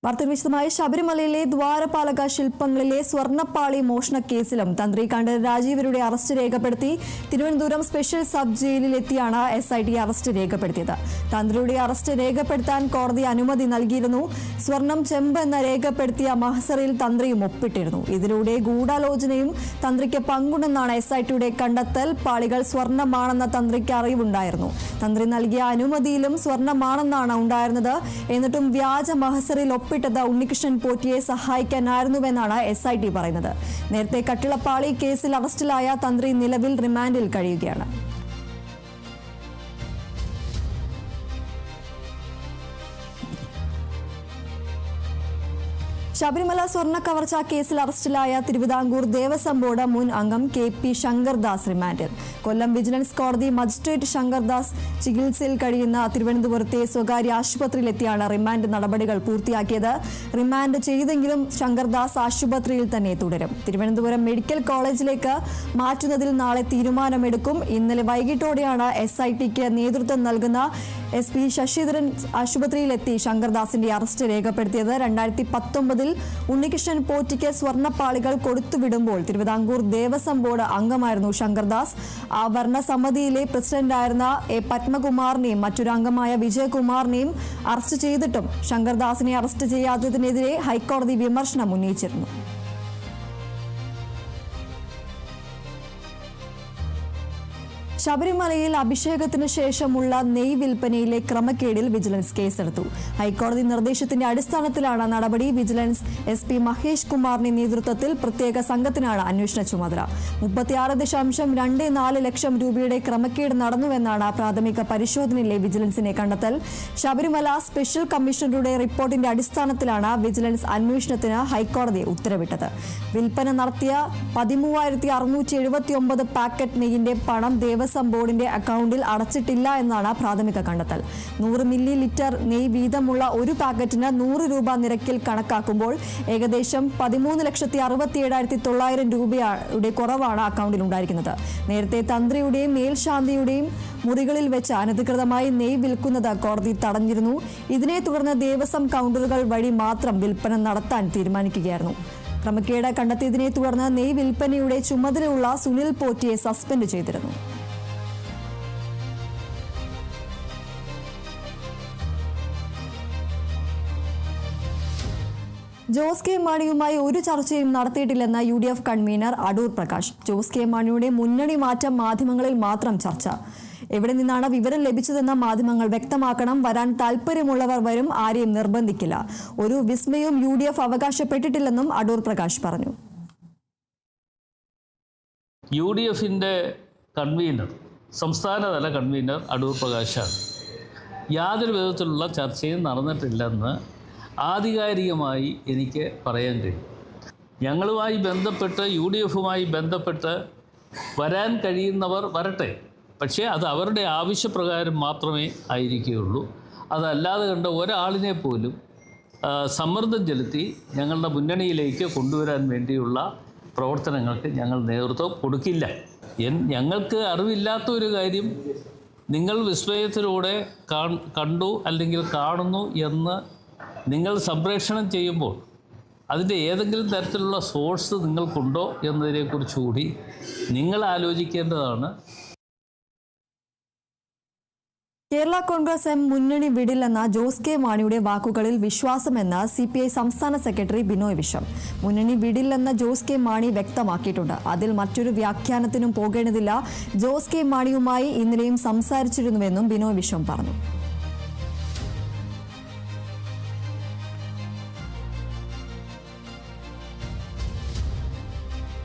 വാർത്തകൾ വിശദമായി. ശബരിമലയിലെ ദ്വാരപാലക ശില്പങ്ങളിലെ സ്വർണ്ണപ്പാളി മോഷണ കേസിലും തന്ത്രി കണ്ഠരര് രാജീവരുടെ അറസ്റ്റ് രേഖപ്പെടുത്തി തിരുവനന്തപുരം സ്പെഷ്യൽ സബ് ജയിലിലെത്തിയാണ് SIT അറസ്റ്റ് രേഖപ്പെടുത്തിയത്. തന്ത്രിയുടെ അറസ്റ്റ് രേഖപ്പെടുത്താൻ കോടതി അനുമതി നൽകിയിരുന്നു. സ്വർണം ചെമ്പ് എന്ന് രേഖപ്പെടുത്തിയ മഹസറിൽ തന്ത്രിയും ഒപ്പിട്ടിരുന്നു. ഇതിലൂടെ ഗൂഢാലോചനയും തന്ത്രിക്ക് പങ്കുണ്ടെന്നാണ് SITയുടെ കണ്ടെത്തൽ. പാളികൾ സ്വർണ്ണമാണെന്ന തന്ത്രിക്ക് അറിവുണ്ടായിരുന്നു. തന്ത്രി നൽകിയ അനുമതിയിലും സ്വർണ്ണമാണെന്നാണ് ഉണ്ടായിരുന്നത്. എന്നിട്ടും വ്യാജ മഹസറിൽ ഒപ്പിട്ടത് ഉണ്ണികൃഷ്ണൻ പോറ്റിയെ സഹായിക്കാനായിരുന്നുവെന്നാണ് SIT പറയുന്നത്. നേരത്തെ കട്ടിളപ്പാളി കേസിൽ അറസ്റ്റിലായ തന്ത്രി നിലവിൽ റിമാൻഡിൽ കഴിയുകയാണ്. ശബരിമല സ്വർണ്ണ കവർച്ചാ കേസിൽ അറസ്റ്റിലായ തിരുവിതാംകൂർ ദേവസ്വം ബോർഡ് മുൻ അംഗം KP ശങ്കർദാസ് റിമാൻഡിൽ. കൊല്ലം വിജിലൻസ് കോടതി മജിസ്ട്രേറ്റ് ശങ്കർദാസ് ചികിത്സയിൽ കഴിയുന്ന തിരുവനന്തപുരത്തെ സ്വകാര്യ ആശുപത്രിയിലെത്തിയാണ് റിമാൻഡ് നടപടികൾ പൂർത്തിയാക്കിയത്. റിമാൻഡ് ചെയ്തെങ്കിലും ശങ്കർദാസ് ആശുപത്രിയിൽ തന്നെ തുടരും. തിരുവനന്തപുരം മെഡിക്കൽ കോളേജിലേക്ക് മാറ്റുന്നതിൽ നാളെ തീരുമാനമെടുക്കും. ഇന്നലെ വൈകിട്ടോടെയാണ് SITക്ക് നേതൃത്വം നൽകുന്ന SP ശശിധരൻ ആശുപത്രിയിലെത്തി ശങ്കർദാസിന്റെ അറസ്റ്റ് രേഖപ്പെടുത്തിയത്. 2019 ഉണ്ണികൃഷ്ണൻ പോറ്റിക്ക് സ്വർണ്ണപ്പാളികൾ കൊടുത്തുവിടുമ്പോൾ തിരുവിതാംകൂർ ദേവസ്വം ബോർഡ് അംഗമായിരുന്നു ശങ്കർദാസ്. ആ ഭരണസമിതിയിലെ പ്രസിഡന്റായിരുന്ന പത്മകുമാറിനെയും മറ്റൊരു അംഗമായ വിജയകുമാറിനെയും അറസ്റ്റ് ചെയ്തിട്ടും ശങ്കർദാസിനെ അറസ്റ്റ് ചെയ്യാത്തതിനെതിരെ ഹൈക്കോടതി വിമർശനം ഉന്നയിച്ചിരുന്നു. ശബരിമലയിൽ അഭിഷേകത്തിന് ശേഷമുള്ള നെയ് വിൽപ്പനയിലെ ക്രമക്കേടിൽ വിജിലൻസ് കേസെടുത്തു. ഹൈക്കോടതി നിർദ്ദേശത്തിന്റെ അടിസ്ഥാനത്തിലാണ് നടപടി. വിജിലൻസ് SP മഹേഷ് കുമാറിന്റെ നേതൃത്വത്തിൽ പ്രത്യേക സംഘത്തിനാണ് അന്വേഷണ ചുമതല. 36.24 ലക്ഷം രൂപയുടെ ക്രമക്കേട് നടന്നുവെന്നാണ് പ്രാഥമിക പരിശോധനയിലെ വിജിലൻസിന്റെ കണ്ടെത്തൽ. ശബരിമല സ്പെഷ്യൽ കമ്മീഷണറുടെ റിപ്പോർട്ടിന്റെ അടിസ്ഥാനത്തിലാണ് വിജിലൻസ് അന്വേഷണത്തിന് ഹൈക്കോടതി ഉത്തരവിട്ടത്. വിൽപ്പന നടത്തിയ 13,679 പാക്കറ്റ് നെയ്യിന്റെ പണം ദേവസ്വം ബോർഡിന്റെ അക്കൗണ്ടിൽ അടച്ചിട്ടില്ല എന്നാണ് പ്രാഥമിക കണ്ടെത്തൽ. 100 മില്ലി ലിറ്റർ നെയ് വീതമുള്ള ഒരു പാക്കറ്റിന് 100 രൂപ നിരക്കിൽ കണക്കാക്കുമ്പോൾ ഏകദേശം 13,67,900 രൂപയുടെ കുറവാണ് അക്കൗണ്ടിൽ ഉണ്ടായിരിക്കുന്നത്. നേരത്തെ തന്ത്രിയുടെയും മേൽശാന്തിയുടെയും മുറികളിൽ വെച്ച് അനധികൃതമായി നെയ് വിൽക്കുന്നത് കോടതി തടഞ്ഞിരുന്നു. ഇതിനെ തുടർന്ന് ദേവസ്വം കൗണ്ടറുകൾ വഴി മാത്രം വിൽപ്പന നടത്താൻ തീരുമാനിക്കുകയായിരുന്നു. ക്രമക്കേട് കണ്ടെത്തിയതിനെ തുടർന്ന് നെയ് വിൽപ്പനയുടെ ചുമതലയുള്ള സുനിൽ പോറ്റിയെ സസ്പെൻഡ് ചെയ്തിരുന്നു. ജോസ് കെ മാണിയുമായി ഒരു ചർച്ചയും നടത്തിയിട്ടില്ലെന്ന് UDF convener Adoor Prakash. Jose K മാണിയുടെ മുന്നണി മാറ്റം മാധ്യമങ്ങളിൽ മാത്രം ചർച്ച. എവിടെ നിന്നാണ് വിവരം ലഭിച്ചതെന്ന് മാധ്യമങ്ങൾ വ്യക്തമാക്കണം. വരാൻ താല്പര്യമുള്ളവർ വരും, ആരെയും നിർബന്ധിക്കില്ല. ഒരു വിസ്മയവും UDF അവകാശപ്പെട്ടിട്ടില്ലെന്നും അടൂർ പ്രകാശ് പറഞ്ഞു. UDFിൻ്റെ കൺവീനർ, സംസ്ഥാനതല കൺവീനർ അടൂർ പ്രകാശാണ്. യാതൊരു വിധത്തിലുള്ള ചർച്ചയും നടന്നിട്ടില്ലെന്ന് ആധികാരികമായി എനിക്ക് പറയാൻ കഴിയും. ഞങ്ങളുമായി ബന്ധപ്പെട്ട് UDFുമായി ബന്ധപ്പെട്ട് വരാൻ കഴിയുന്നവർ വരട്ടെ, പക്ഷേ അത് അവരുടെ ആവശ്യപ്രകാരം മാത്രമേ ആയിരിക്കുകയുള്ളൂ. അതല്ലാതെ കണ്ട ഒരാളിനെ പോലും സമ്മർദ്ദം ചെലുത്തി ഞങ്ങളുടെ മുന്നണിയിലേക്ക് കൊണ്ടുവരാൻ വേണ്ടിയുള്ള പ്രവർത്തനങ്ങൾക്ക് ഞങ്ങൾ നേതൃത്വം കൊടുക്കില്ല. ഞങ്ങൾക്ക് അറിവില്ലാത്ത ഒരു കാര്യം നിങ്ങൾ വിസ്മയത്തിലൂടെ കണ്ടു അല്ലെങ്കിൽ കാണുന്നു എന്ന് നിങ്ങൾ സംപ്രേഷണം ചെയ്യുമ്പോൾ അതിൻ്റെ ഏതെങ്കിലും തരത്തിലുള്ള സോഴ്സ് നിങ്ങൾക്കുണ്ടോ എന്നതിനെക്കുറിച്ച് കൂടി നിങ്ങൾ ആലോചിക്കേണ്ടതാണ്. കേരള കോൺഗ്രസ് എം മുന്നണി വിടില്ലെന്ന ജോസ് കെ മാണിയുടെ വാക്കുകളിൽ വിശ്വാസമെന്ന് CPI സംസ്ഥാന സെക്രട്ടറി ബിനോയ് വിശ്വം. മുന്നണി വിടില്ലെന്ന് ജോസ് കെ മാണി വ്യക്തമാക്കിയിട്ടുണ്ട്. അതിൽ മറ്റൊരു വ്യാഖ്യാനത്തിനും പോകേണ്ടതില്ല. ജോസ് കെ മാണിയുമായി ഇന്നലെയും സംസാരിച്ചിരുന്നുവെന്നും ബിനോയ് വിശ്വം പറഞ്ഞു.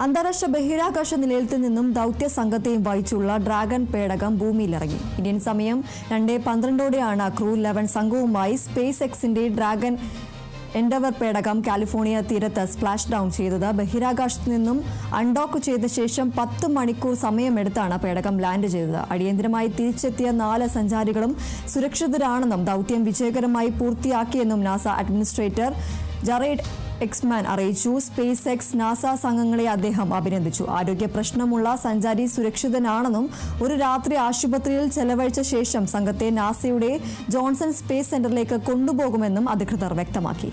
അന്താരാഷ്ട്ര ബഹിരാകാശ നിലയത്തിൽ നിന്നും ദൗത്യ സംഘത്തെയും വഹിച്ചുള്ള ഡ്രാഗൺ പേടകം ഭൂമിയിലിറങ്ങി. ഇന്ത്യൻ സമയം 2:12 ക്രൂ 11 സംഘവുമായി SpaceXന്റെ ഡ്രാഗൺ എൻഡവർ പേടകം കാലിഫോർണിയ തീരത്ത് സ്പ്ലാഷ് ഡൗൺ ചെയ്തത്. ബഹിരാകാശത്തു നിന്നും അൺഡോക്ക് ചെയ്ത ശേഷം 10 മണിക്കൂർ സമയമെടുത്താണ് പേടകം ലാൻഡ് ചെയ്തത്. അടിയന്തരമായി തിരിച്ചെത്തിയ 4 സഞ്ചാരികളും സുരക്ഷിതരാണെന്നും ദൗത്യം വിജയകരമായി പൂർത്തിയാക്കിയെന്നും നാസ അഡ്മിനിസ്ട്രേറ്റർ ജറേഡ് എക്സ്മാൻ അറിയിച്ചു. സ്പേസ് എക്സ് നാസ സംഘങ്ങളെ അദ്ദേഹം അഭിനന്ദിച്ചു. ആരോഗ്യ പ്രശ്നമുള്ള സഞ്ചാരി സുരക്ഷിതനാണെന്നും ഒരു രാത്രി ആശുപത്രിയിൽ ചെലവഴിച്ച ശേഷം സംഘത്തെ നാസയുടെ ജോൺസൺ സ്പേസ് സെന്ററിലേക്ക് കൊണ്ടുപോകുമെന്നും അധികൃതർ വ്യക്തമാക്കി.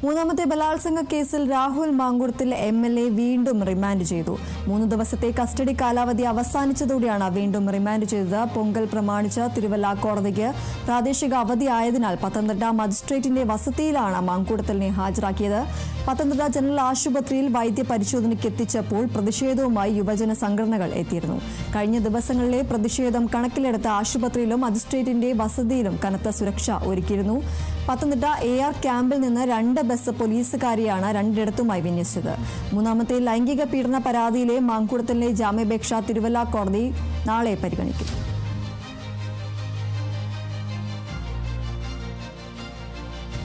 മൂന്നാമത്തെ ബലാത്സംഗ കേസിൽ രാഹുൽ മാങ്കുടത്തിൽ MLA വീണ്ടും റിമാൻഡ് ചെയ്തു. 3 ദിവസത്തെ കസ്റ്റഡി കാലാവധി അവസാനിച്ചതോടെയാണ് വീണ്ടും റിമാൻഡ് ചെയ്തത്. പൊങ്കൽ പ്രമാണിച്ച് തിരുവല്ല കോടതിക്ക് പ്രാദേശിക അവധി ആയതിനാൽ പത്തനംതിട്ട മജിസ്ട്രേറ്റിന്റെ വസതിയിലാണ് മാങ്കുടത്തിലിനെ ഹാജരാക്കിയത്. പത്തനംതിട്ട ജനറൽ ആശുപത്രിയിൽ വൈദ്യ പരിശോധനയ്ക്ക് എത്തിച്ചപ്പോൾ പ്രതിഷേധവുമായി യുവജന സംഘടനകൾ എത്തിയിരുന്നു. കഴിഞ്ഞ ദിവസങ്ങളിലെ പ്രതിഷേധം കണക്കിലെടുത്ത് ആശുപത്രിയിലും മജിസ്ട്രേറ്റിന്റെ വസതിയിലും കനത്ത സുരക്ഷ ഒരുക്കിയിരുന്നു. പത്തനംതിട്ട AR ക്യാമ്പിൽ നിന്ന് 2 ബസ് പോലീസുകാരെയാണ് രണ്ടിടത്തുമായി വിന്യസിച്ചത്. മൂന്നാമത്തെ ലൈംഗിക പീഡന പരാതിയിലെ മാങ്കുടത്തിലിന്റെ ജാമ്യാപേക്ഷ തിരുവല്ല കോടതി നാളെ പരിഗണിക്കും.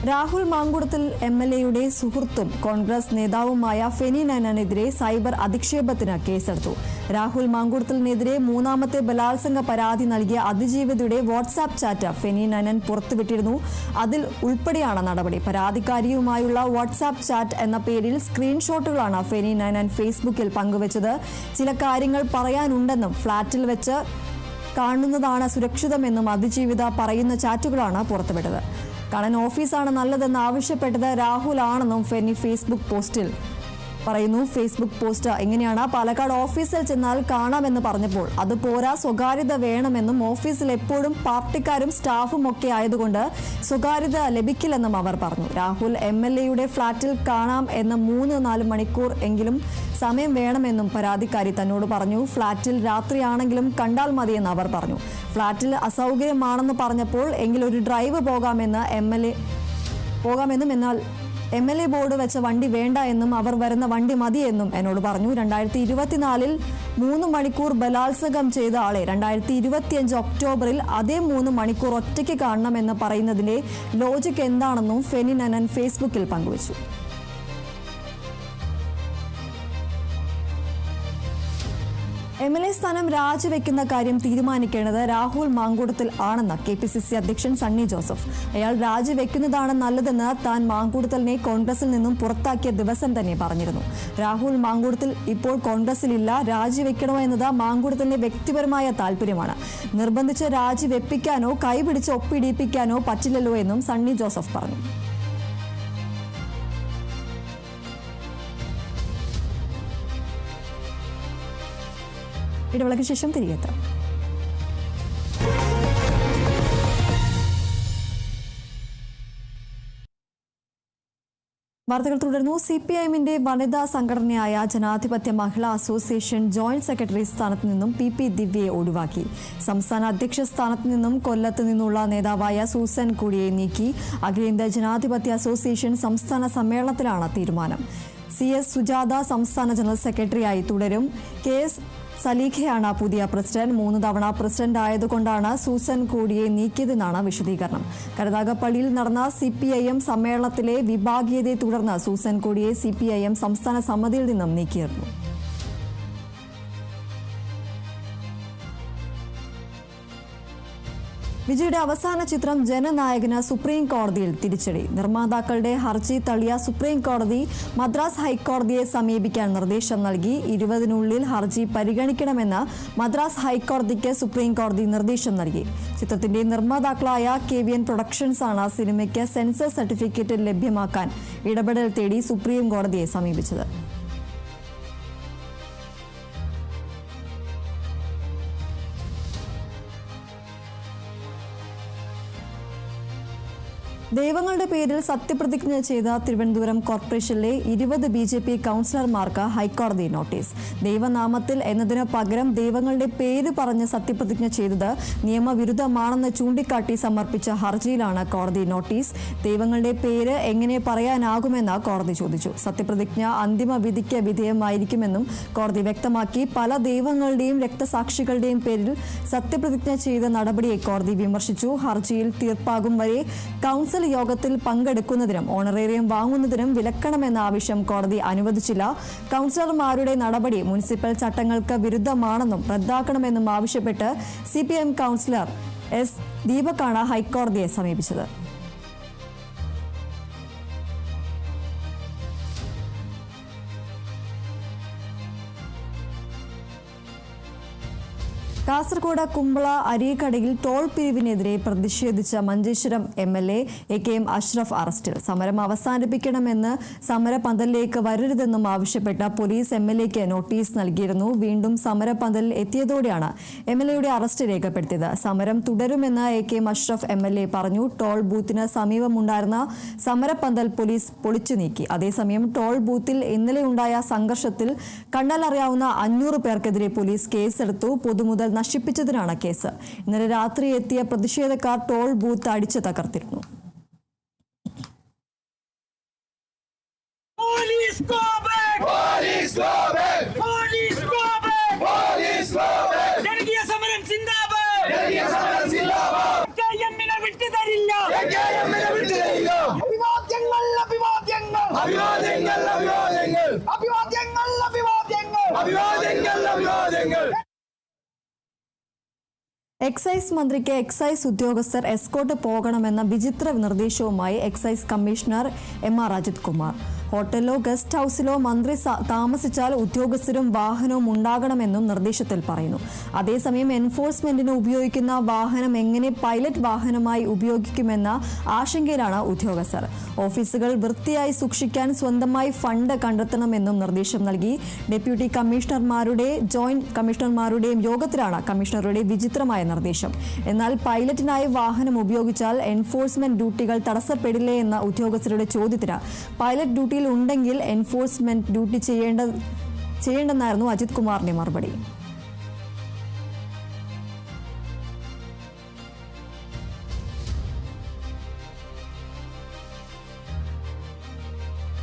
രാഹുൽ മാങ്കുടത്തിൽ MLAയുടെ സുഹൃത്തും കോൺഗ്രസ് നേതാവുമായ ഫെനി നയനെതിരെ സൈബർ അധിക്ഷേപത്തിന് കേസെടുത്തു. രാഹുൽ മാങ്കുടത്തിലിനെതിരെ മൂന്നാമത്തെ ബലാത്സംഗ പരാതി നൽകിയ അതിജീവിതയുടെ വാട്സാപ്പ് ചാറ്റ് ഫെനി നയൻ പുറത്തുവിട്ടിരുന്നു. അതിൽ ഉൾപ്പെടെയാണ് നടപടി. പരാതിക്കാരിയുമായുള്ള വാട്സാപ്പ് ചാറ്റ് എന്ന പേരിൽ സ്ക്രീൻഷോട്ടുകളാണ് ഫെനി നയൻ ഫേസ്ബുക്കിൽ പങ്കുവച്ചത്. ചില കാര്യങ്ങൾ പറയാനുണ്ടെന്നും ഫ്ളാറ്റിൽ വെച്ച് കാണുന്നതാണ് സുരക്ഷിതമെന്നും അതിജീവിത പറയുന്ന ചാറ്റുകളാണ് പുറത്തുവിട്ടത്. കാണാൻ ഓഫീസാണ് നല്ലതെന്ന് ആവശ്യപ്പെട്ടത് രാഹുൽ ആണെന്നും ഫെനി ഫേസ്ബുക്ക് പോസ്റ്റിൽ പറയുന്നു. ഫേസ്ബുക്ക് പോസ്റ്റ് എങ്ങനെയാണ്? പാലക്കാട് ഓഫീസിൽ ചെന്നാൽ കാണാമെന്ന് പറഞ്ഞപ്പോൾ അത് പോരാ, സ്വകാര്യത വേണമെന്നും ഓഫീസിൽ എപ്പോഴും പാർട്ടിക്കാരും സ്റ്റാഫും ഒക്കെ ആയതുകൊണ്ട് സ്വകാര്യത ലഭിക്കില്ലെന്നും അവർ പറഞ്ഞു. രാഹുൽ MLAയുടെ ഫ്ളാറ്റിൽ കാണാം എന്ന് 3-4 മണിക്കൂർ എങ്കിലും സമയം വേണമെന്നും പരാതിക്കാരി തന്നോട് പറഞ്ഞു. ഫ്ളാറ്റിൽ രാത്രിയാണെങ്കിലും കണ്ടാൽ മതിയെന്ന് അവർ പറഞ്ഞു. ഫ്ളാറ്റിൽ അസൗകര്യമാണെന്ന് പറഞ്ഞപ്പോൾ എങ്കിലൊരു ഡ്രൈവ് പോകാമെന്നും എന്നാൽ MLA ബോർഡ് വെച്ച വണ്ടി വേണ്ട എന്നും അവർ വരുന്ന വണ്ടി മതിയെന്നും എന്നോട് പറഞ്ഞു. 2024 3 മണിക്കൂർ ബലാത്സംഗം ചെയ്ത ആളെ 2025 ഒക്ടോബറിൽ അതേ 3 മണിക്കൂർ ഒറ്റയ്ക്ക് കാണണമെന്ന് പറയുന്നതിന്റെ ലോജിക്ക് എന്താണെന്നും ഫെനി നയൻ ഫേസ്ബുക്കിൽ പങ്കുവച്ചു. MLA സ്ഥാനം രാജിവെക്കുന്ന കാര്യം തീരുമാനിക്കേണ്ടത് രാഹുൽ മാങ്കുടത്തിൽ ആണെന്ന് KPCC അധ്യക്ഷൻ സണ്ണി ജോസഫ്. അയാൾ രാജിവെക്കുന്നതാണ് നല്ലതെന്ന് താൻ മാങ്കുടത്തിലിനെ കോൺഗ്രസിൽ നിന്നും പുറത്താക്കിയ ദിവസം തന്നെ പറഞ്ഞിരുന്നു. രാഹുൽ മാങ്കുടത്തിൽ ഇപ്പോൾ കോൺഗ്രസിലില്ല. രാജിവെക്കണോ എന്നത് മാങ്കുടത്തിലിന്റെ വ്യക്തിപരമായ താല്പര്യമാണ്. നിർബന്ധിച്ച് രാജിവെപ്പിക്കാനോ കൈപിടിച്ച് ഒപ്പിടിപ്പിക്കാനോ പറ്റില്ലല്ലോ എന്നും സണ്ണി ജോസഫ് പറഞ്ഞു. ഇടവേളയ്ക്ക് ശേഷം തിരികെ എത്താം. വാർത്തകൾ തുടർന്നു. CPIMന്റെ വനിതാ സംഘടനയായ ജനാധിപത്യ മഹിളാ അസോസിയേഷൻ ജോയിന്റ് സെക്രട്ടറി സ്ഥാനത്ത് നിന്നും PP ദിവ്യയെ ഒഴിവാക്കി. സംസ്ഥാന അധ്യക്ഷ സ്ഥാനത്ത് നിന്നും കൊല്ലത്ത് നിന്നുള്ള നേതാവായ സൂസൻ കൂടിയെ നീക്കി. അഖിലേന്ത്യാ ജനാധിപത്യ അസോസിയേഷൻ സംസ്ഥാന സമ്മേളനത്തിലാണ് തീരുമാനം. CS സുജാത സംസ്ഥാന ജനറൽ സെക്രട്ടറിയായി തുടരും. KS സലീഖയാണ് പുതിയ പ്രസിഡന്റ്. 3 തവണ പ്രസിഡന്റ് ആയതുകൊണ്ടാണ് സൂസൻ കൂടിയെ നീക്കിയതെന്നാണ് വിശദീകരണം. കരുനാഗപ്പള്ളിയിൽ നടന്ന CPIM സമ്മേളനത്തിലെ വിഭാഗീയതയെ തുടർന്ന് സൂസൻ കൂടിയെ CPIM സംസ്ഥാന സമിതിയിൽ നിന്നും നീക്കിയിരുന്നു. വിജയുടെ അവസാന ചിത്രം ജനനായകന് സുപ്രീം കോടതിയിൽ തിരിച്ചടി. നിർമ്മാതാക്കളുടെ ഹർജി തള്ളിയ സുപ്രീം കോടതി മദ്രാസ് ഹൈക്കോടതിയെ സമീപിക്കാൻ നിർദ്ദേശം നൽകി. 20-നുള്ളിൽ ഹർജി പരിഗണിക്കണമെന്ന് മദ്രാസ് ഹൈക്കോടതിക്ക് സുപ്രീം കോടതി നിർദ്ദേശം നൽകി. ചിത്രത്തിന്റെ നിർമ്മാതാക്കളായ KVN പ്രൊഡക്ഷൻസ് ആണ് സിനിമയ്ക്ക് സെൻസർ സർട്ടിഫിക്കറ്റ് ലഭ്യമാക്കാൻ ഇടപെടൽ തേടി സുപ്രീം കോടതിയെ സമീപിച്ചത്. ദൈവങ്ങളുടെ പേരിൽ സത്യപ്രതിജ്ഞ ചെയ്ത തിരുവനന്തപുരം കോർപ്പറേഷനിലെ 20 BJP കൗൺസിലർമാർക്ക് ഹൈക്കോടതി നോട്ടീസ്. ദൈവനാമത്തിൽ എന്നതിന് പകരം ദൈവങ്ങളുടെ പേര് പറഞ്ഞ് സത്യപ്രതിജ്ഞ ചെയ്തത് നിയമവിരുദ്ധമാണെന്ന് ചൂണ്ടിക്കാട്ടി സമർപ്പിച്ച ഹർജിയിലാണ് കോടതി നോട്ടീസ്. ദൈവങ്ങളുടെ പേര് എങ്ങനെ പറയാനാകുമെന്ന് കോടതി ചോദിച്ചു. സത്യപ്രതിജ്ഞ അന്തിമ വിധിക്ക് വിധേയമായിരിക്കുമെന്നും കോടതി വ്യക്തമാക്കി. പല ദൈവങ്ങളുടെയും രക്തസാക്ഷികളുടെയും പേരിൽ സത്യപ്രതിജ്ഞ ചെയ്ത നടപടിയെ കോടതി വിമർശിച്ചു. ഹർജിയിൽ തീർപ്പാകും വരെ കൗൺസിൽ യോഗത്തിൽ പങ്കെടുക്കുന്നതിനും ഓണറേറിയം വാങ്ങുന്നതിനും വിലക്കണമെന്ന ആവശ്യം കോടതി അനുവദിച്ചില്ല. കൗൺസിലർമാരുടെ നടപടി മുനിസിപ്പൽ ചട്ടങ്ങൾക്ക് വിരുദ്ധമാണെന്നും റദ്ദാക്കണമെന്നും ആവശ്യപ്പെട്ട് CPM കൗൺസിലർ S. ദീപകാണ് ഹൈക്കോടതിയെ സമീപിച്ചത്. കാസർഗോഡ് കുമ്പള അരീക്കടയിൽ ടോൾ പിരിവിനെതിരെ പ്രതിഷേധിച്ച മഞ്ചേശ്വരം MLA AKM അഷ്റഫ് അറസ്റ്റിൽ. സമരം അവസാനിപ്പിക്കണമെന്ന് സമരപന്തലിലേക്ക് വരരുതെന്നും ആവശ്യപ്പെട്ട പോലീസ് MLAക്ക് നോട്ടീസ് നൽകിയിരുന്നു. വീണ്ടും സമരപന്തലിൽ എത്തിയതോടെയാണ് MLAയുടെ അറസ്റ്റ് രേഖപ്പെടുത്തിയത്. സമരം തുടരുമെന്ന് AKM അഷ്റഫ് MLA പറഞ്ഞു. ടോൾ ബൂത്തിന് സമീപമുണ്ടായിരുന്ന സമരപന്തൽ പോലീസ് പൊളിച്ചു നീക്കി. അതേസമയം ടോൾ ബൂത്തിൽ ഇന്നലെയുണ്ടായ സംഘർഷത്തിൽ കണ്ടാലറിയാവുന്ന 500 പേർക്കെതിരെ പോലീസ് കേസെടുത്തു. പൊതുമുതൽ നശിപ്പിച്ചതിനാണ് കേസ്. ഇന്നലെ രാത്രി എത്തിയ പ്രതിഷേധക്കാർ ടോൾ ബൂത്ത് അടിച്ചു തകർത്തിരുന്നു. എക്സൈസ് മന്ത്രിക്ക് എക്സൈസ് ഉദ്യോഗസ്ഥർ എസ്കോർട്ട് പോകണമെന്ന വിചിത്ര നിർദ്ദേശവുമായി excise commissioner MR Ajith Kumar. ഹോട്ടലിലോ ഗസ്റ്റ് ഹൌസിലോ മന്ത്രി താമസിച്ചാൽ ഉദ്യോഗസ്ഥരും വാഹനവും ഉണ്ടാകണമെന്നും നിർദ്ദേശത്തിൽ പറയുന്നു. അതേസമയം എൻഫോഴ്സ്മെന്റിന് ഉപയോഗിക്കുന്ന വാഹനം എങ്ങനെ പൈലറ്റ് വാഹനമായി ഉപയോഗിക്കുമെന്ന ആശങ്കയിലാണ് ഉദ്യോഗസ്ഥർ. ഓഫീസുകൾ വൃത്തിയായി സൂക്ഷിക്കാൻ സ്വന്തമായി ഫണ്ട് കണ്ടെത്തണമെന്നും നിർദ്ദേശം നൽകി. ഡെപ്യൂട്ടി കമ്മീഷണർമാരുടെ ജോയിന്റ് കമ്മീഷണർമാരുടെയും യോഗത്തിലാണ് കമ്മീഷണറുടെ വിചിത്രമായ നിർദ്ദേശം. എന്നാൽ പൈലറ്റിനായി വാഹനം ഉപയോഗിച്ചാൽ എൻഫോഴ്സ്മെന്റ് ഡ്യൂട്ടികൾ തടസ്സപ്പെടില്ലേ എന്ന ഉദ്യോഗസ്ഥരുടെ ചോദ്യത്തിന് പൈലറ്റ് ഡ്യൂട്ടിയിൽ ഉണ്ടെങ്കിൽ എൻഫോഴ്സ്മെന്റ് ഡ്യൂട്ടി ചെയ്യേണ്ടെന്നായിരുന്നു അജിത് കുമാറിന്റെ മറുപടി.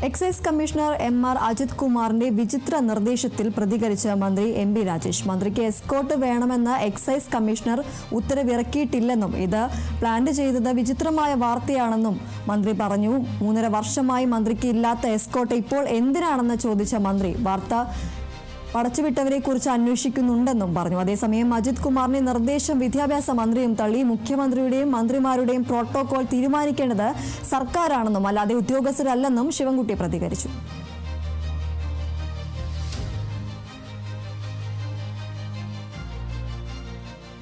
എക്സൈസ് കമ്മീഷണർ MR അജിത് കുമാറിന്റെ വിചിത്ര നിർദ്ദേശത്തിൽ പ്രതികരിച്ച മന്ത്രി MB രാജേഷ് മന്ത്രിക്ക് എസ്കോർട്ട് വേണമെന്ന് എക്സൈസ് കമ്മീഷണർ ഉത്തരവിറക്കിയിട്ടില്ലെന്നും ഇത് പ്ലാൻ ചെയ്തത് വിചിത്രമായ വാർത്തയാണെന്നും മന്ത്രി പറഞ്ഞു. 3.5 വർഷമായി മന്ത്രിക്ക് ഇല്ലാത്ത എസ്കോർട്ട് ഇപ്പോൾ എന്തിനാണെന്ന് ചോദിച്ച മന്ത്രി വാർത്ത പടച്ചുവിട്ടവരെ കുറിച്ച് അന്വേഷിക്കുന്നുണ്ടെന്നും പറഞ്ഞു. അതേസമയം അജിത് കുമാറിന്റെ നിർദ്ദേശം വിദ്യാഭ്യാസ മന്ത്രിയും തള്ളി. മുഖ്യമന്ത്രിയുടെയും മന്ത്രിമാരുടെയും പ്രോട്ടോകോൾ തീരുമാനിക്കേണ്ടത് സർക്കാരാണെന്നും അല്ലാതെ ഉദ്യോഗസ്ഥരല്ലെന്നും ശിവൻകുട്ടി പ്രതികരിച്ചു.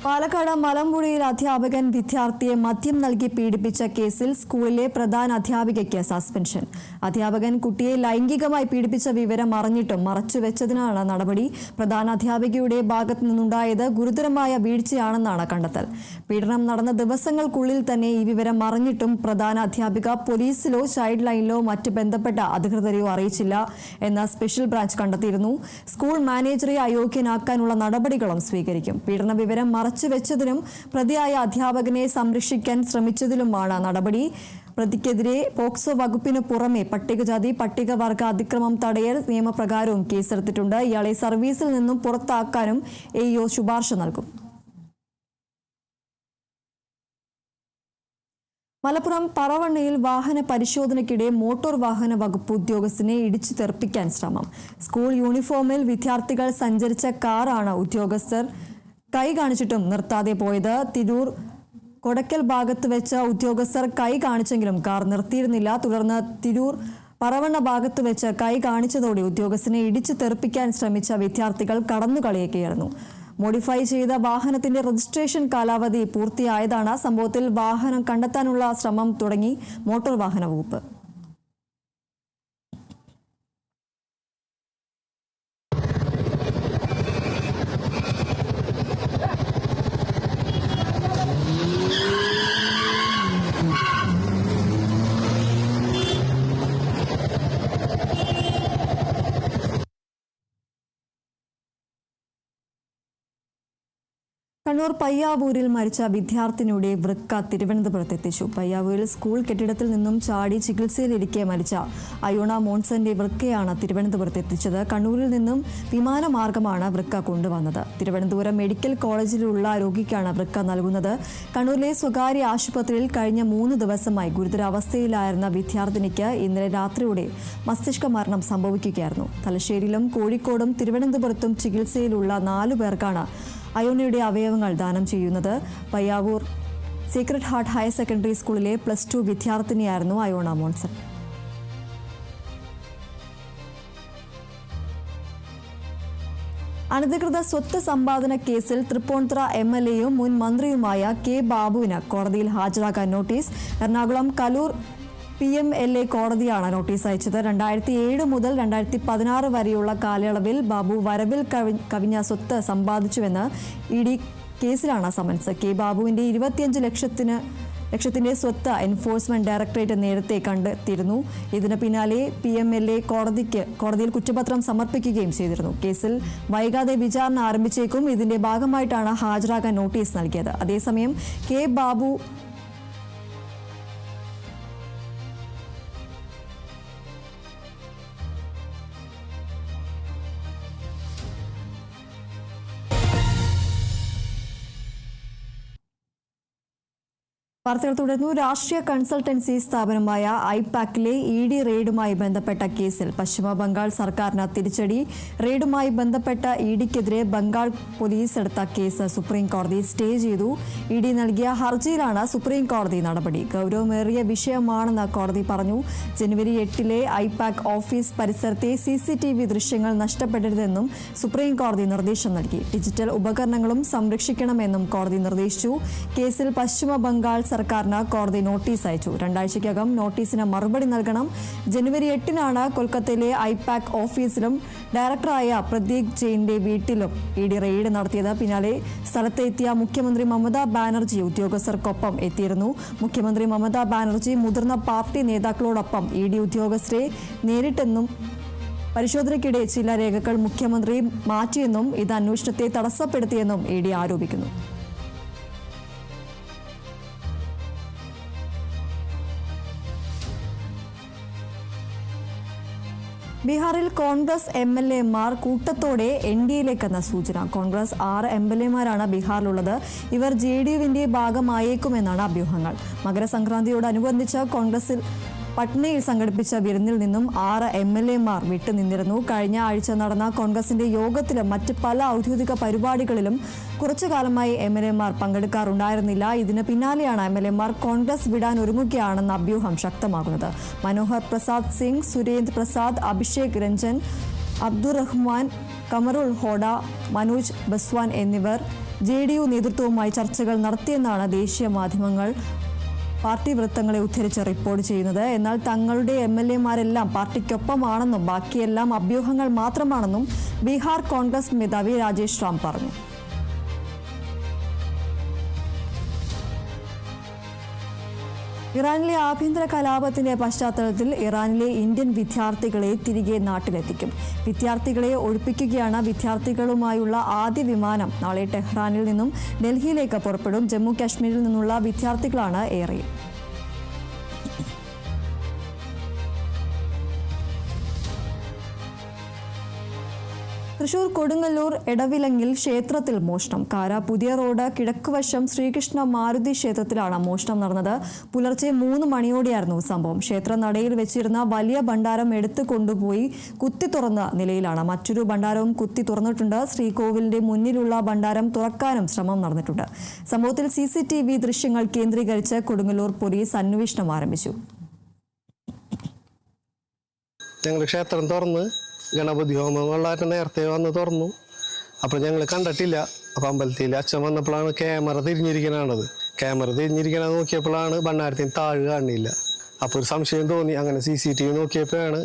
പാലക്കാട് മലമ്പുഴയിൽ അധ്യാപകൻ വിദ്യാർത്ഥിയെ മദ്യം നൽകി പീഡിപ്പിച്ച കേസിൽ സ്കൂളിലെ പ്രധാന അധ്യാപികയ്ക്ക് സസ്പെൻഷൻ. അധ്യാപകൻ കുട്ടിയെ ലൈംഗികമായി പീഡിപ്പിച്ച വിവരം അറിഞ്ഞിട്ടും മറച്ചുവെച്ചതിനാണ് നടപടി. പ്രധാന അധ്യാപികയുടെ ഭാഗത്തു നിന്നുണ്ടായത് ഗുരുതരമായ വീഴ്ചയാണെന്നാണ് കണ്ടെത്തൽ. പീഡനം നടന്ന ദിവസങ്ങൾക്കുള്ളിൽ തന്നെ ഈ വിവരം അറിഞ്ഞിട്ടും പ്രധാന അധ്യാപിക പോലീസിലോ ചൈൽഡ് ലൈനിലോ മറ്റ് ബന്ധപ്പെട്ട അധികൃതരെയോ അറിയിച്ചില്ല എന്ന് സ്പെഷ്യൽ ബ്രാഞ്ച് കണ്ടെത്തിയിരുന്നു. സ്കൂൾ മാനേജറെ അയോഗ്യനാക്കാനുള്ള നടപടികളും സ്വീകരിക്കും. പീഡന വിവരം മറച്ചുവെച്ചതിനും പ്രതിയായ അധ്യാപകനെ സംരക്ഷിക്കാൻ ശ്രമിച്ചതിലുമാണ് നടപടി. പ്രതിക്കെതിരെ പോക്സോ വകുപ്പിന് പുറമെ പട്ടികജാതി പട്ടികവർഗ അതിക്രമം തടയൽ നിയമപ്രകാരവും കേസെടുത്തിട്ടുണ്ട്. ഇയാളെ സർവീസിൽ നിന്നും പുറത്താക്കാനും AEO ശുപാർശ നൽകും. മലപ്പുറം പറവണ്ണയിൽ വാഹന പരിശോധനയ്ക്കിടെ മോട്ടോർ വാഹന വകുപ്പ് ഉദ്യോഗസ്ഥനെ ഇടിച്ചു തെറിപ്പിക്കാൻ ശ്രമം. സ്കൂൾ യൂണിഫോമിൽ വിദ്യാർത്ഥികൾ സഞ്ചരിച്ച കാറാണ് ഉദ്യോഗസ്ഥർ കൈ കാണിച്ചിട്ടും നിർത്താതെ പോയത്. തിരൂർ കൊടക്കൽ ഭാഗത്ത് വെച്ച് ഉദ്യോഗസ്ഥർ കൈ കാണിച്ചെങ്കിലും കാർ നിർത്തിയിരുന്നില്ല. തുടർന്ന് തിരൂർ പറവണ്ണ ഭാഗത്ത് വെച്ച് കൈ കാണിച്ചതോടെ ഉദ്യോഗസ്ഥനെ ഇടിച്ചു തെറിപ്പിക്കാൻ ശ്രമിച്ച വിദ്യാർത്ഥികൾ കടന്നുകളിയൊക്കെയായിരുന്നു. മോഡിഫൈ ചെയ്ത വാഹനത്തിന്റെ രജിസ്ട്രേഷൻ കാലാവധി പൂർത്തിയായതാണ്. സംഭവത്തിൽ വാഹനം കണ്ടെത്താനുള്ള ശ്രമം തുടങ്ങി മോട്ടോർ വാഹന വകുപ്പ്. കണ്ണൂർ പയ്യാവൂരിൽ മരിച്ച വിദ്യാർത്ഥിനിയുടെ വൃക്ക തിരുവനന്തപുരത്ത് എത്തിച്ചു. പയ്യാവൂരിൽ സ്കൂൾ കെട്ടിടത്തിൽ നിന്നും ചാടി ചികിത്സയിലിരിക്കെ മരിച്ച അയോണ മോൺസന്റെ വൃക്കയാണ് തിരുവനന്തപുരത്ത് എത്തിച്ചത്. കണ്ണൂരിൽ നിന്നും വിമാനമാർഗമാണ് വൃക്ക കൊണ്ടുവന്നത്. തിരുവനന്തപുരം മെഡിക്കൽ കോളേജിലുള്ള രോഗിക്കാണ് വൃക്ക നൽകുന്നത്. കണ്ണൂരിലെ സ്വകാര്യ ആശുപത്രിയിൽ കഴിഞ്ഞ 3 ദിവസമായി ഗുരുതരാവസ്ഥയിലായിരുന്ന വിദ്യാർത്ഥിനിക്ക് ഇന്നലെ രാത്രിയോടെ മസ്തിഷ്ക മരണം സംഭവിക്കുകയായിരുന്നു. തലശ്ശേരിയിലും കോഴിക്കോടും തിരുവനന്തപുരത്തും ചികിത്സയിലുള്ള 4 പേർക്കാണ് അയോണയുടെ അവയവങ്ങൾ ദാനം ചെയ്യുന്നത്. Payyavur sacred heart higher secondary സ്കൂളിലെ +2 വിദ്യാർത്ഥിനിയായിരുന്നു അയോണ മോൺസൺ. അനധികൃത സ്വത്ത് സമ്പാദന കേസിൽ തൃപ്പൂണിത്തുറ MLAയും മുൻ മന്ത്രിയുമായ കെ ബാബുവിന് കോടതിയിൽ ഹാജരാക്കാൻ നോട്ടീസ്. എറണാകുളം കലൂർ PMLA കോടതിയാണ് നോട്ടീസ് അയച്ചത്. 2007 മുതൽ 2016 വരെയുള്ള കാലയളവിൽ ബാബു വരവിൽ കവിഞ്ഞ സ്വത്ത് സമ്പാദിച്ചുവെന്ന് ED കേസിലാണ് സമൻസ്. കെ ബാബുവിന്റെ 25 ലക്ഷത്തിന്റെ സ്വത്ത് എൻഫോഴ്സ്മെന്റ് ഡയറക്ടറേറ്റ് നേരത്തെ കണ്ടെത്തിയിരുന്നു. ഇതിന് പിന്നാലെ PMLA കോടതിയിൽ കുറ്റപത്രം സമർപ്പിക്കുകയും ചെയ്തിരുന്നു. കേസിൽ വൈകാതെ വിചാരണ ആരംഭിച്ചേക്കും. ഇതിന്റെ ഭാഗമായിട്ടാണ് ഹാജരാകാൻ നോട്ടീസ് നൽകിയത്. അതേസമയം കെ ബാബു വാർത്തകൾ തുടർന്നു. രാഷ്ട്രീയ കൺസൾട്ടൻസി സ്ഥാപനമായ ഐപാക്കിലെ ED റെയ്ഡുമായി ബന്ധപ്പെട്ട കേസിൽ പശ്ചിമ ബംഗാൾ സർക്കാരിന് തിരിച്ചടി. റെയ്ഡുമായി ബന്ധപ്പെട്ട EDക്കെതിരെ ബംഗാൾ പോലീസ് എടുത്ത കേസ് സുപ്രീം കോടതി സ്റ്റേ ചെയ്തു. ED നൽകിയ ഹർജിയിലാണ് സുപ്രീം കോടതി നടപടി. ഗൗരവമേറിയ വിഷയമാണെന്ന് കോടതി പറഞ്ഞു. ജനുവരി 8 ഐപാക് ഓഫീസ് പരിസരത്തെ CCTV ദൃശ്യങ്ങൾ നഷ്ടപ്പെടരുതെന്നും സുപ്രീം കോടതി നിർദ്ദേശം നൽകി. ഡിജിറ്റൽ ഉപകരണങ്ങളും സംരക്ഷിക്കണമെന്നും കോടതി നിർദ്ദേശിച്ചു. കേസിൽ പശ്ചിമ ബംഗാൾ സർക്കാരിന് കോടതി നോട്ടീസ് അയച്ചു. 2 ആഴ്ചയ്ക്കകം നോട്ടീസിന് മറുപടി നൽകണം. ജനുവരി 8 കൊൽക്കത്തയിലെ ഐപാക് ഓഫീസിലും ഡയറക്ടറായ പ്രദീപ് ജെയിന്റെ വീട്ടിലും ED റെയ്ഡ് നടത്തിയത്. പിന്നാലെ സ്ഥലത്തെത്തിയ മുഖ്യമന്ത്രി മമതാ ബാനർജി ഉദ്യോഗസ്ഥർക്കൊപ്പം എത്തിയിരുന്നു. മുഖ്യമന്ത്രി മമതാ ബാനർജി മുതിർന്ന പാർട്ടി നേതാക്കളോടൊപ്പം ED ഉദ്യോഗസ്ഥരെ നേരിട്ടെന്നും പരിശോധനയ്ക്കിടെ ചില രേഖകൾ മുഖ്യമന്ത്രി മാറ്റിയെന്നും ഇത് അന്വേഷണത്തെ തടസ്സപ്പെടുത്തിയെന്നും ED ആരോപിക്കുന്നു. ബീഹാറിൽ കോൺഗ്രസ് MLAമാർ കൂട്ടത്തോടെ NDAയിലേക്കെന്ന സൂചന. കോൺഗ്രസ് 6 MLAമാരാണ് ബീഹാറിലുള്ളത്. ഇവർ JDUവിന്റെ ഭാഗമായേക്കുമെന്നാണ് അഭ്യൂഹങ്ങൾ. മകരസംക്രാന്തിയോടനുബന്ധിച്ച് കോൺഗ്രസിൽ പട്നയിൽ സംഘടിപ്പിച്ച വിരുന്നിൽ നിന്നും 6 MLAമാർ വിട്ടുനിന്നിരുന്നു. കഴിഞ്ഞ ആഴ്ച നടന്ന കോൺഗ്രസിന്റെ യോഗത്തിലും മറ്റ് പല ഔദ്യോഗിക പരിപാടികളിലും കുറച്ചു കാലമായി MLAമാർ പങ്കെടുക്കാറുണ്ടായിരുന്നില്ല. ഇതിന് പിന്നാലെയാണ് MLAമാർ കോൺഗ്രസ് വിടാൻ ഒരുങ്ങുകയാണെന്ന അഭ്യൂഹം ശക്തമാകുന്നത്. മനോഹർ പ്രസാദ് സിംഗ്, സുരേന്ദ്ര പ്രസാദ്, അഭിഷേക് രഞ്ജൻ, അബ്ദുറഹ്മാൻ, കമറുൽ ഹോഡ, മനോജ് ബസ്വാൻ എന്നിവർ JDU നേതൃത്വവുമായി ചർച്ചകൾ നടത്തിയെന്നാണ് ദേശീയ മാധ്യമങ്ങൾ പാർട്ടി വൃത്തങ്ങളെ ഉദ്ധരിച്ച് റിപ്പോർട്ട് ചെയ്യുന്നത്. എന്നാൽ തങ്ങളുടെ MLAമാരെല്ലാം പാർട്ടിക്കൊപ്പമാണെന്നും ബാക്കിയെല്ലാം അഭ്യൂഹങ്ങൾ മാത്രമാണെന്നും ബീഹാർ കോൺഗ്രസ് മേധാവി രാജേഷ് റാം പറഞ്ഞു. ഇറാനിലെ ആഭ്യന്തര കലാപത്തിന്റെ പശ്ചാത്തലത്തിൽ ഇറാനിലെ ഇന്ത്യൻ വിദ്യാർത്ഥികളെ തിരികെ നാട്ടിലെത്തിക്കും. വിദ്യാർത്ഥികളെ ഒഴിപ്പിക്കുകയാണ്. വിദ്യാർത്ഥികളുമായുള്ള ആദ്യ വിമാനം നാളെ ടെഹ്റാനിൽ നിന്നും ഡൽഹിയിലേക്ക് പുറപ്പെടും. ജമ്മു കാശ്മീരിൽ നിന്നുള്ള വിദ്യാർത്ഥികളാണ് ഏറെ. തൃശൂർ കൊടുങ്ങല്ലൂർ എടവിലങ്ങിൽ ക്ഷേത്രത്തിൽ മോഷണം. കാര പുതിയ റോഡ് കിഴക്കുവശം ശ്രീകൃഷ്ണ മാരുതി ക്ഷേത്രത്തിലാണ് മോഷണം നടന്നത്. പുലർച്ചെ 3 മണിയോടെയായിരുന്നു സംഭവം. ക്ഷേത്ര നടയിൽ വെച്ചിരുന്ന വലിയ ഭണ്ഡാരം എടുത്തു കൊണ്ടുപോയി കുത്തി തുറന്ന നിലയിലാണ്. മറ്റൊരു ഭണ്ഡാരവും കുത്തി തുറന്നിട്ടുണ്ട്. ശ്രീകോവിലിന്റെ മുന്നിലുള്ള ഭണ്ഡാരം തുറക്കാനും ശ്രമം നടന്നിട്ടുണ്ട്. സംഭവത്തിൽ CCTV ദൃശ്യങ്ങൾ കേന്ദ്രീകരിച്ച് കൊടുങ്ങല്ലൂർ പോലീസ് അന്വേഷണം ആരംഭിച്ചു. ഞങ്ങൾ ക്ഷേത്രം തുറന്ന് ഗണപതി ഹോമങ്ങളായിട്ട് നേരത്തെ വന്ന് തുറന്നു. അപ്പോൾ ഞങ്ങൾ കണ്ടിട്ടില്ല. അപ്പം അമ്പലത്തിൽ അച്ഛൻ വന്നപ്പോഴാണ് ക്യാമറ തിരിഞ്ഞിരിക്കണത്. ക്യാമറ തിരിഞ്ഞിരിക്കണത് നോക്കിയപ്പോഴാണ് ഭണ്ണാരത്തിന് താഴ് കാണില്ല. അപ്പോൾ ഒരു സംശയം തോന്നി. അങ്ങനെ CCTV നോക്കിയപ്പോഴാണ്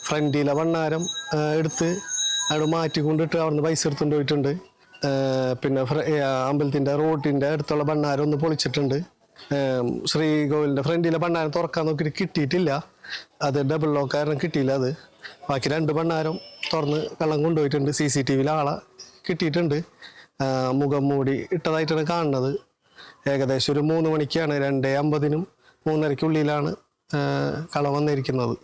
ഫ്രണ്ടിലെ ഭണ്ണാരം എടുത്ത് അവിടെ മാറ്റിക്കൊണ്ടിട്ട് അവിടുന്ന് പൈസ എടുത്തുകൊണ്ട് പോയിട്ടുണ്ട്. പിന്നെ അമ്പലത്തിൻ്റെ റോഡിൻ്റെ അടുത്തുള്ള ഭണ്ണാരം ഒന്ന് പൊളിച്ചിട്ടുണ്ട്. ശ്രീകോവിലിൻ്റെ ഫ്രണ്ടിലെ ഭണ്ണാരം തുറക്കാൻ നോക്കിയിട്ട് കിട്ടിയിട്ടില്ല. അത് ഡബിൾ ലോക്ക് കാരണം കിട്ടിയില്ല. അത് ബാക്കി 2 ഭണ്ണാരം തുറന്ന് കള്ളം കൊണ്ടുപോയിട്ടുണ്ട്. CCTVയിൽ ആളെ കിട്ടിയിട്ടുണ്ട്. മുഖം മൂടി ഇട്ടതായിട്ടാണ് കാണുന്നത്. ഏകദേശം ഒരു 3 മണിക്കാണ്, 2:50-നും 3:30-ക്കുള്ളിലാണ് കള വന്നിരിക്കുന്നത്.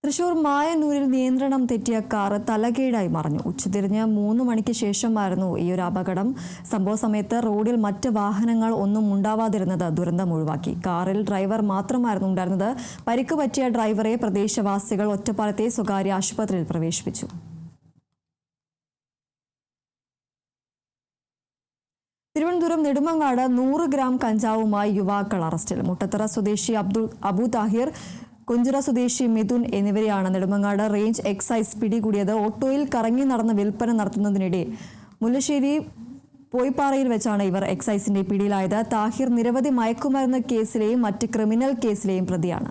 തൃശൂർ മായന്നൂരിൽ നിയന്ത്രണം തെറ്റിയ കാർ തലകീഴായി മറിഞ്ഞു. ഉച്ചതിരിഞ്ഞ് 3 മണിക്ക് ശേഷമായിരുന്നു ഈ ഒരു അപകടം. സംഭവ സമയത്ത് റോഡിൽ മറ്റ് വാഹനങ്ങൾ ഒന്നും ഉണ്ടാവാതിരുന്നത് ദുരന്തം ഒഴിവാക്കി. കാറിൽ ഡ്രൈവർ മാത്രമായിരുന്നു ഉണ്ടായിരുന്നത്. പരിക്ക് പറ്റിയ ഡ്രൈവറെ പ്രദേശവാസികൾ ഒറ്റപ്പാലത്തെ സ്വകാര്യ ആശുപത്രിയിൽ പ്രവേശിപ്പിച്ചു. തിരുവനന്തപുരം നെടുമങ്ങാട് 100 ഗ്രാം കഞ്ചാവുമായി യുവാക്കൾ അറസ്റ്റിൽ. മുട്ടത്തറ സ്വദേശി അബു താഹിർ, കുഞ്ചിറ സ്വദേശി മിഥുൻ എന്നിവരെയാണ് നെടുമങ്ങാട് റേഞ്ച് എക്സൈസ് പിടികൂടിയത്. ഓട്ടോയിൽ കറങ്ങി നടന്ന് വിൽപ്പന നടത്തുന്നതിനിടെ മുല്ലശ്ശേരി പോയിപ്പാറയിൽ വെച്ചാണ് ഇവർ എക്സൈസിന്റെ പിടിയിലായത്. താഹിർ നിരവധി മയക്കുമരുന്ന് കേസിലെയും മറ്റ് ക്രിമിനൽ കേസിലെയും പ്രതിയാണ്.